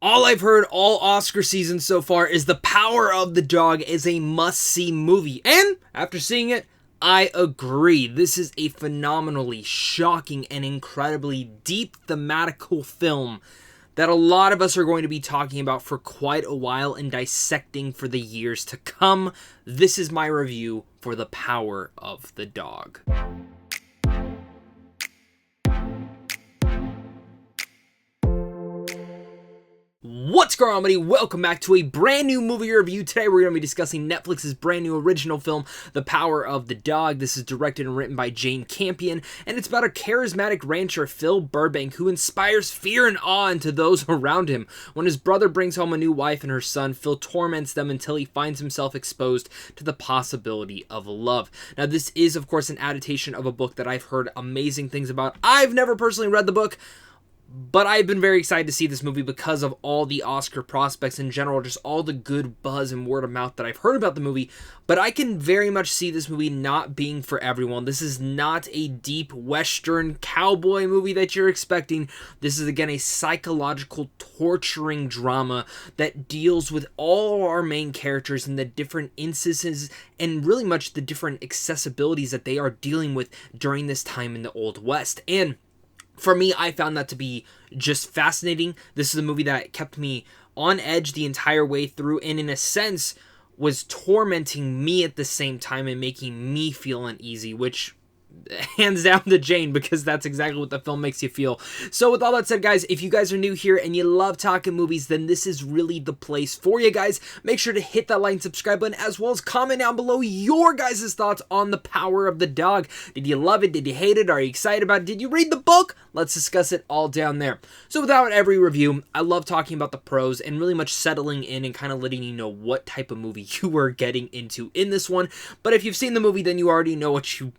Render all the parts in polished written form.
All I've heard all Oscar season so far is The Power of the Dog is a must-see movie. And after seeing it, I agree. This is a phenomenally shocking and incredibly deep thematical film that a lot of us are going to be talking about for quite a while and dissecting for the years to come. This is my review for The Power of the Dog. What's going on, buddy? Welcome back to a brand new movie review. Today we're going to be discussing Netflix's brand new original film, The Power of the Dog. This is directed and written by Jane Campion, and it's about a charismatic rancher, Phil Burbank, who inspires fear and awe into those around him. When his brother brings home a new wife and her son, Phil torments them until he finds himself exposed to the possibility of love. Now, this is, of course, an adaptation of a book that I've heard amazing things about. I've never personally read the book, but I've been very excited to see this movie because of all the Oscar prospects in general, just all the good buzz and word of mouth that I've heard about the movie. But I can very much see this movie not being for everyone. This is not a deep Western cowboy movie that you're expecting. This is, again, a psychological, torturing drama that deals with all our main characters and the different instances and really much the different accessibilities that they are dealing with during this time in the Old West. And for me, I found that to be just fascinating. This is a movie that kept me on edge the entire way through and in a sense was tormenting me at the same time and making me feel uneasy, which hands down to Jane, because that's exactly what the film makes you feel. So with all that said, guys, if you guys are new here and you love talking movies, then this is really the place for you guys. Make sure to hit that like and subscribe button, as well as comment down below your guys' thoughts on The Power of the Dog. Did you love it? Did you hate it? Are you excited about it? Did you read the book? Let's discuss it all down there. So without every review, I love talking about the pros and really much settling in and kind of letting you know what type of movie you are getting into in this one. But if you've seen the movie, then you already know what you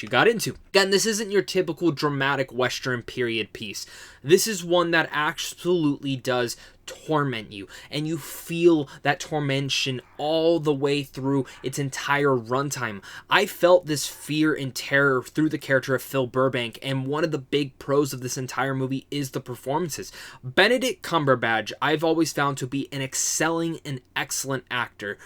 got into. Again, this isn't your typical dramatic Western period piece. This is one that absolutely does torment you, and you feel that tormentation all the way through its entire runtime. I felt this fear and terror through the character of Phil Burbank, and one of the big pros of this entire movie is the performances. Benedict Cumberbatch, I've always found to be an excelling and excellent actor.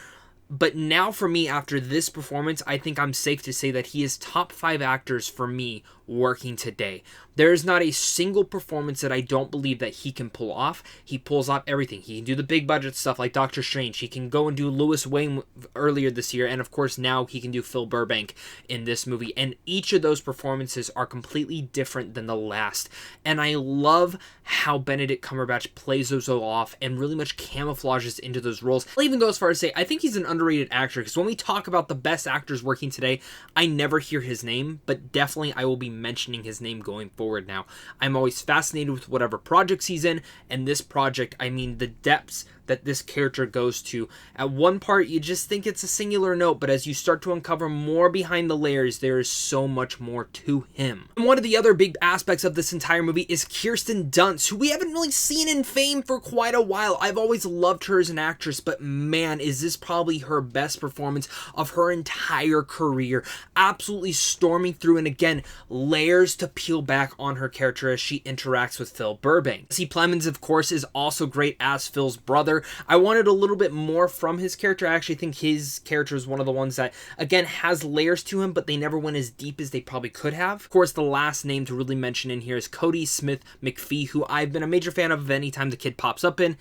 But now for me, after this performance, I think I'm safe to say that he is top 5 actors for me working today. There is not a single performance that I don't believe that he can pull off. He pulls off everything. He can do the big budget stuff like Doctor Strange. He can go and do Lewis Wayne earlier this year. And of course, now he can do Phil Burbank in this movie. And each of those performances are completely different than the last. And I love how Benedict Cumberbatch plays those all off and really much camouflages into those roles. I'll even go as far as to say, I think he's an underrated actor, because when we talk about the best actors working today, I never hear his name, but definitely I will be mentioning his name going forward now. I'm always fascinated with whatever projects he's in, and this project, I mean, the depths that this character goes to. At one part, you just think it's a singular note, but as you start to uncover more behind the layers, there is so much more to him. And one of the other big aspects of this entire movie is Kirsten Dunst, who we haven't really seen in fame for quite a while. I've always loved her as an actress, but man, is this probably her best performance of her entire career. Absolutely storming through, and again, layers to peel back on her character as she interacts with Phil Burbank. See, Plemons, of course, is also great as Phil's brother. I wanted a little bit more from his character. I actually think his character is one of the ones that, again, has layers to him, but they never went as deep as they probably could have. Of course, the last name to really mention in here is Kodi Smit-McPhee, who I've been a major fan of anytime the kid pops up in.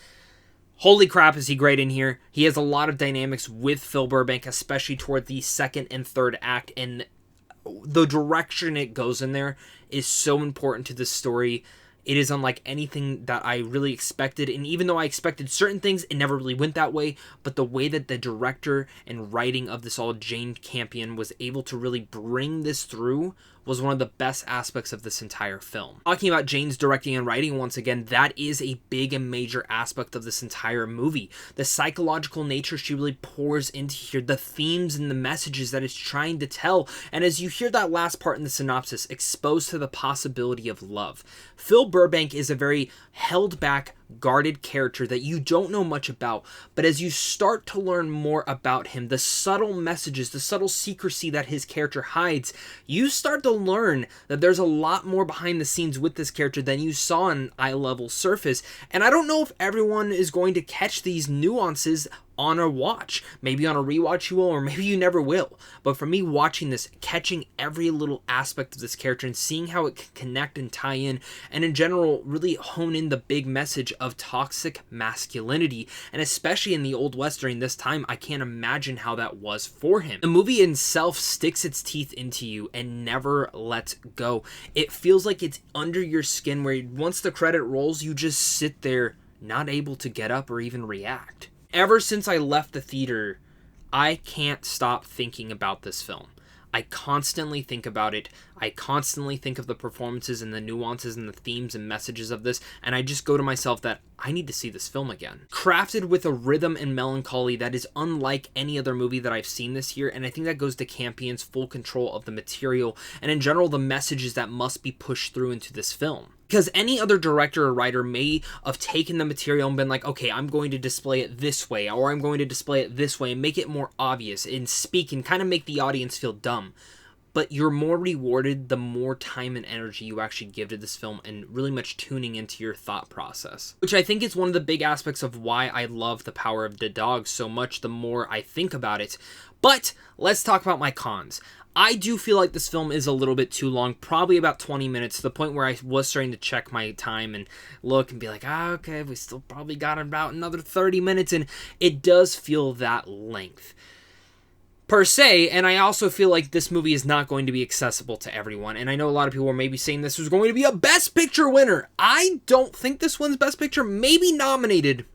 Holy crap, is he great in here. He has a lot of dynamics with Phil Burbank, especially toward the second and third act, and the direction it goes in there is so important to this story. It is unlike anything that I really expected, and even though I expected certain things, it never really went that way. But the way that the director and writing of this all, Jane Campion, was able to really bring this through was one of the best aspects of this entire film. Talking about Jane's directing and writing once again, that is a big and major aspect of this entire movie. The psychological nature she really pours into here, the themes and the messages that it's trying to tell, and as you hear that last part in the synopsis, exposed to the possibility of love. Phil Burbank is a very held back, guarded character that you don't know much about, but as you start to learn more about him, the subtle messages, the subtle secrecy that his character hides, you start to learn that there's a lot more behind the scenes with this character than you saw on eye-level surface. And I don't know if everyone is going to catch these nuances on a watch. Maybe on a rewatch you will, or maybe you never will. But for me, watching this, catching every little aspect of this character and seeing how it can connect and tie in, and in general, really hone in the big message of toxic masculinity. And especially in the Old West during this time, I can't imagine how that was for him. The movie itself sticks its teeth into you and never lets go. It feels like it's under your skin, where once the credit rolls, you just sit there not able to get up or even react. Ever since I left the theater, I can't stop thinking about this film. I constantly think about it. I constantly think of the performances and the nuances and the themes and messages of this, and I just go to myself that I need to see this film again. Crafted with a rhythm and melancholy that is unlike any other movie that I've seen this year, and I think that goes to Campion's full control of the material, and in general, the messages that must be pushed through into this film. Because any other director or writer may have taken the material and been like, okay, I'm going to display it this way, or I'm going to display it this way, and make it more obvious, and speak, and kind of make the audience feel dumb. But you're more rewarded the more time and energy you actually give to this film, and really much tuning into your thought process. Which I think is one of the big aspects of why I love The Power of the Dog so much the more I think about it. But let's talk about my cons. I do feel like this film is a little bit too long, probably about 20 minutes, to the point where I was starting to check my time and look and be like, okay, we still probably got about another 30 minutes, and it does feel that length per se. And I also feel like this movie is not going to be accessible to everyone, and I know a lot of people were maybe saying this was going to be a Best Picture winner. I don't think this one's Best Picture, maybe nominated.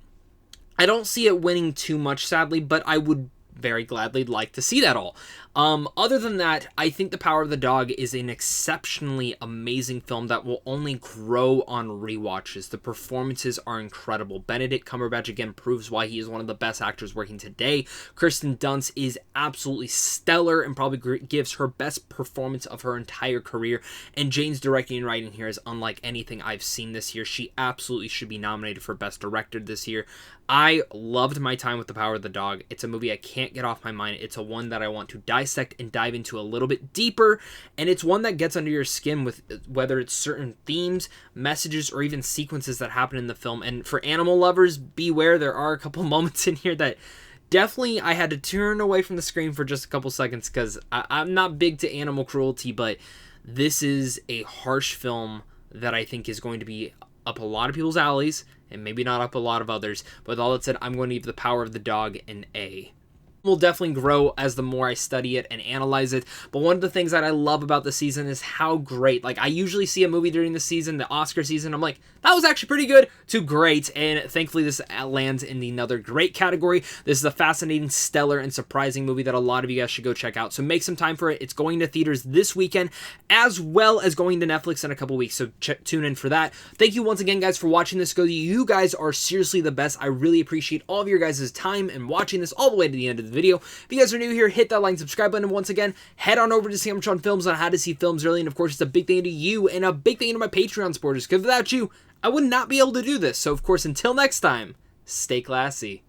I don't see it winning too much, sadly, but I would very gladly like to see that all. Other than that, I think The Power of the Dog is an exceptionally amazing film that will only grow on rewatches. The performances are incredible. Benedict Cumberbatch again proves why he is one of the best actors working today. Kristen Dunst is absolutely stellar and probably gives her best performance of her entire career. And Jane's directing and writing here is unlike anything I've seen this year. She absolutely should be nominated for Best Director this year. I loved my time with The Power of the Dog. It's a movie I can't get off my mind. It's a one that I want to dissect and dive into a little bit deeper, and it's one that gets under your skin with whether it's certain themes, messages, or even sequences that happen in the film. And for animal lovers, beware, there are a couple moments in here that definitely I had to turn away from the screen for just a couple seconds, because I'm not big to animal cruelty, but this is a harsh film that I think is going to be up a lot of people's alleys, and maybe not up a lot of others. But with all that said, I'm going to give The Power of the Dog an A. Will definitely grow as the more I study it and analyze it. But one of the things that I love about the season is how great, like, I usually see a movie during the season, the Oscar season, I'm like, that was actually pretty good to great, and thankfully this lands in another great category. This is a fascinating, stellar, and surprising movie that a lot of you guys should go check out, so make some time for it. It's going to theaters this weekend, as well as going to Netflix in a couple weeks, so tune in for that. Thank you once again, guys, for watching this. You guys are seriously the best. I really appreciate all of your guys' time and watching this all the way to the end of the video. If you guys are new here, hit that like and subscribe button. And once again, head on over to Sandwich on Films on how to see films early. And of course, it's a big thing to you and a big thing to my Patreon supporters, because without you, I would not be able to do this. So of course, until next time, stay classy.